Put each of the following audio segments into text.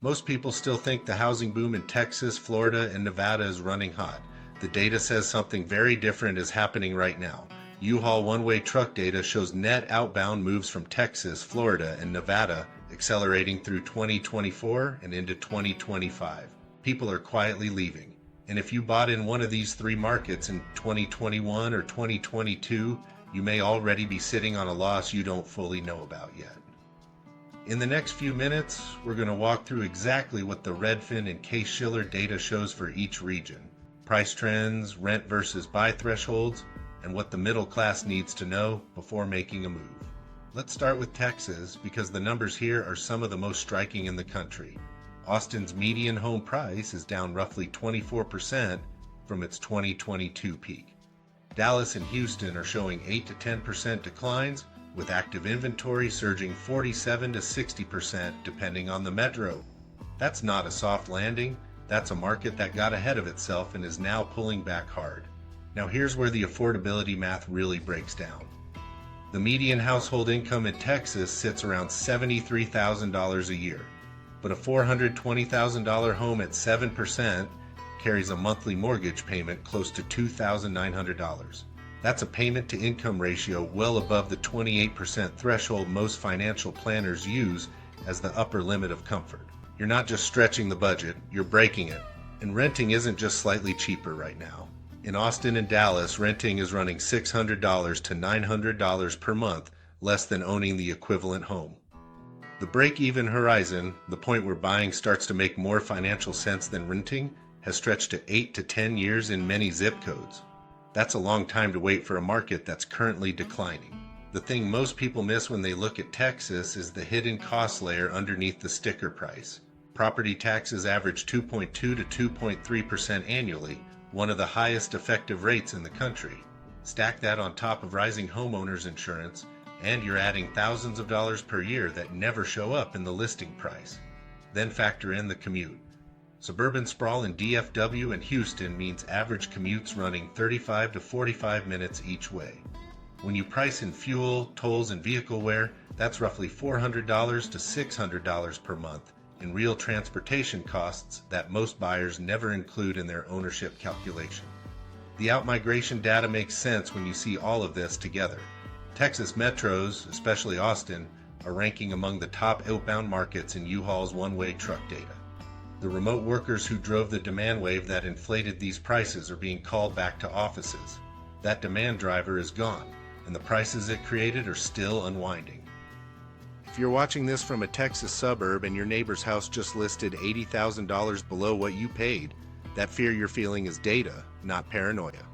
Most people still think the housing boom in Texas, Florida, and Nevada is running hot. The data says something very different is happening right now. U-Haul one-way truck data shows net outbound moves from Texas, Florida, and Nevada accelerating through 2024 and into 2025. People are quietly leaving. And if you bought in one of these three markets in 2021 or 2022, you may already be sitting on a loss you don't fully know about yet. In the next few minutes, we're going to walk through exactly what the Redfin and Case-Shiller data shows for each region, price trends, rent versus buy thresholds, and what the middle class needs to know before making a move. Let's start with Texas because the numbers here are some of the most striking in the country. Austin's median home price is down roughly 24% from its 2022 peak. Dallas and Houston are showing 8 to 10% declines, with active inventory surging 47 to 60% depending on the metro. That's not a soft landing, that's a market that got ahead of itself and is now pulling back hard. Now here's where the affordability math really breaks down. The median household income in Texas sits around $73,000 a year, but a $420,000 home at 7% carries a monthly mortgage payment close to $2,900. That's a payment-to-income ratio well above the 28% threshold most financial planners use as the upper limit of comfort. You're not just stretching the budget, you're breaking it. And renting isn't just slightly cheaper right now. In Austin and Dallas, renting is running $600 to $900 per month, less than owning the equivalent home. The break-even horizon, the point where buying starts to make more financial sense than renting, has stretched to 8 to 10 years in many zip codes. That's a long time to wait for a market that's currently declining. The thing most people miss when they look at Texas is the hidden cost layer underneath the sticker price. Property taxes average 2.2 to 2.3% annually, one of the highest effective rates in the country. Stack that on top of rising homeowners insurance, and you're adding thousands of dollars per year that never show up in the listing price. Then factor in the commute. Suburban sprawl in DFW and Houston means average commutes running 35 to 45 minutes each way. When you price in fuel, tolls, and vehicle wear, that's roughly $400 to $600 per month in real transportation costs that most buyers never include in their ownership calculation. The outmigration data makes sense when you see all of this together. Texas metros, especially Austin, are ranking among the top outbound markets in U-Haul's one-way truck data. The remote workers who drove the demand wave that inflated these prices are being called back to offices. That demand driver is gone, and the prices it created are still unwinding. If you're watching this from a Texas suburb and your neighbor's house just listed $80,000 below what you paid, that fear you're feeling is data, not paranoia.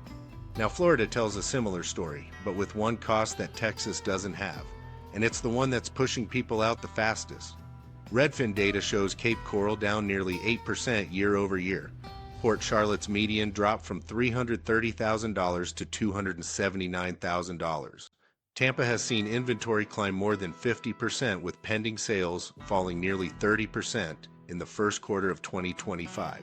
Now Florida tells a similar story, but with one cost that Texas doesn't have, and it's the one that's pushing people out the fastest. Redfin data shows Cape Coral down nearly 8% year over year. Port Charlotte's median dropped from $330,000 to $279,000. Tampa has seen inventory climb more than 50%, with pending sales falling nearly 30% in the first quarter of 2025.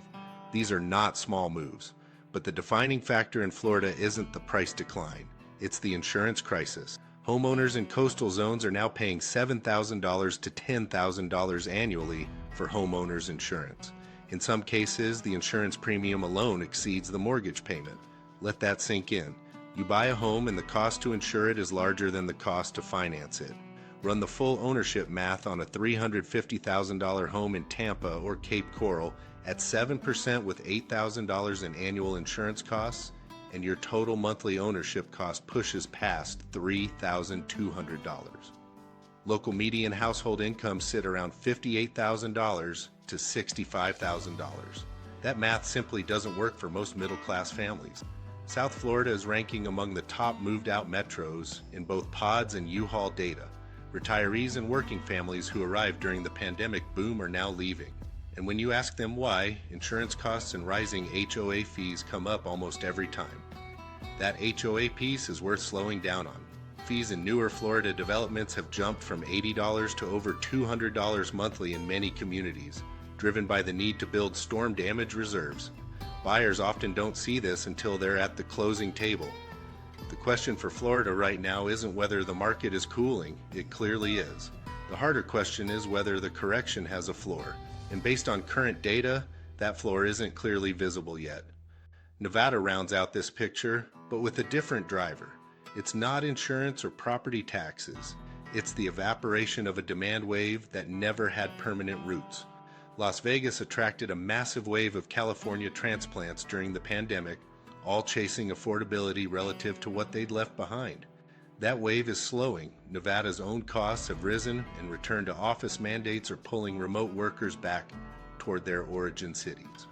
These are not small moves, but the defining factor in Florida isn't the price decline, it's the insurance crisis. Homeowners in coastal zones are now paying $7,000 to $10,000 annually for homeowners insurance. In some cases, the insurance premium alone exceeds the mortgage payment. Let that sink in. You buy a home and the cost to insure it is larger than the cost to finance it. Run the full ownership math on a $350,000 home in Tampa or Cape Coral at 7% with $8,000 in annual insurance costs, and your total monthly ownership cost pushes past $3,200. Local median household incomes sit around $58,000 to $65,000. That math simply doesn't work for most middle-class families. South Florida is ranking among the top moved-out metros in both PODS and U-Haul data. Retirees and working families who arrived during the pandemic boom are now leaving. And when you ask them why, insurance costs and rising HOA fees come up almost every time. That HOA piece is worth slowing down on. Fees in newer Florida developments have jumped from $80 to over $200 monthly in many communities, driven by the need to build storm damage reserves. Buyers often don't see this until they're at the closing table. The question for Florida right now isn't whether the market is cooling, it clearly is. The harder question is whether the correction has a floor. And based on current data, that floor isn't clearly visible yet. Nevada rounds out this picture, but with a different driver. It's not insurance or property taxes. It's the evaporation of a demand wave that never had permanent roots. Las Vegas attracted a massive wave of California transplants during the pandemic, all chasing affordability relative to what they'd left behind. That wave is slowing. Nevada's own costs have risen, and return to office mandates are pulling remote workers back toward their origin cities.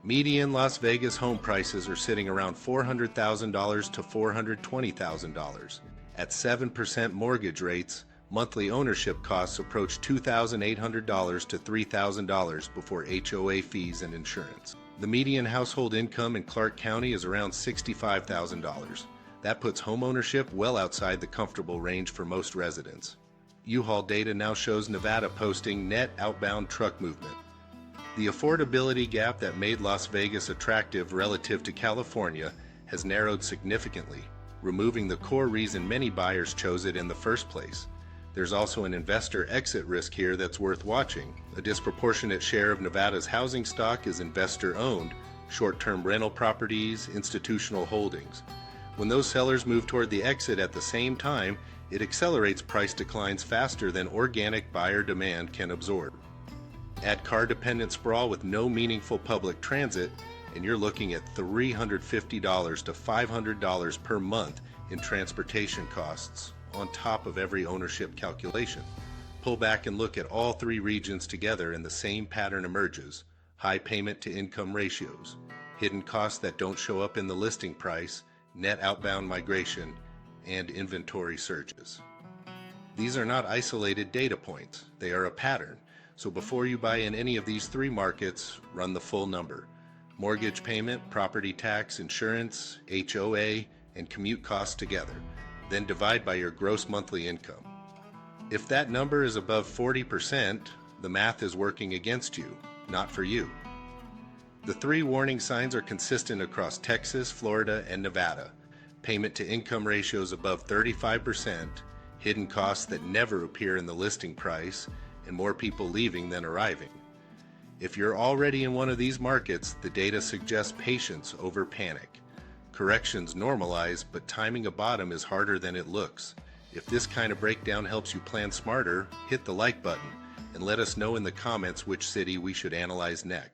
Median Las Vegas home prices are sitting around $400,000 to $420,000. At 7% mortgage rates, monthly ownership costs approach $2,800 to $3,000 before HOA fees and insurance. The median household income in Clark County is around $65,000. That puts homeownership well outside the comfortable range for most residents. U-Haul data now shows Nevada posting net outbound truck movement. The affordability gap that made Las Vegas attractive relative to California has narrowed significantly, removing the core reason many buyers chose it in the first place. There's also an investor exit risk here that's worth watching. A disproportionate share of Nevada's housing stock is investor-owned, short-term rental properties, institutional holdings. When those sellers move toward the exit at the same time, it accelerates price declines faster than organic buyer demand can absorb. Add car-dependent sprawl with no meaningful public transit, and you're looking at $350 to $500 per month in transportation costs on top of every ownership calculation. Pull back and look at all three regions together and the same pattern emerges: high payment to income ratios, hidden costs that don't show up in the listing price, net outbound migration, and inventory surges. These are not isolated data points, they are a pattern. So before you buy in any of these three markets, run the full number. Mortgage payment, property tax, insurance, HOA, and commute costs together. Then divide by your gross monthly income. If that number is above 40%, the math is working against you, not for you. The three warning signs are consistent across Texas, Florida, and Nevada. Payment to income ratios above 35%, hidden costs that never appear in the listing price, and more people leaving than arriving. If you're already in one of these markets, the data suggests patience over panic. Corrections normalize, but timing a bottom is harder than it looks. If this kind of breakdown helps you plan smarter, hit the like button and let us know in the comments which city we should analyze next.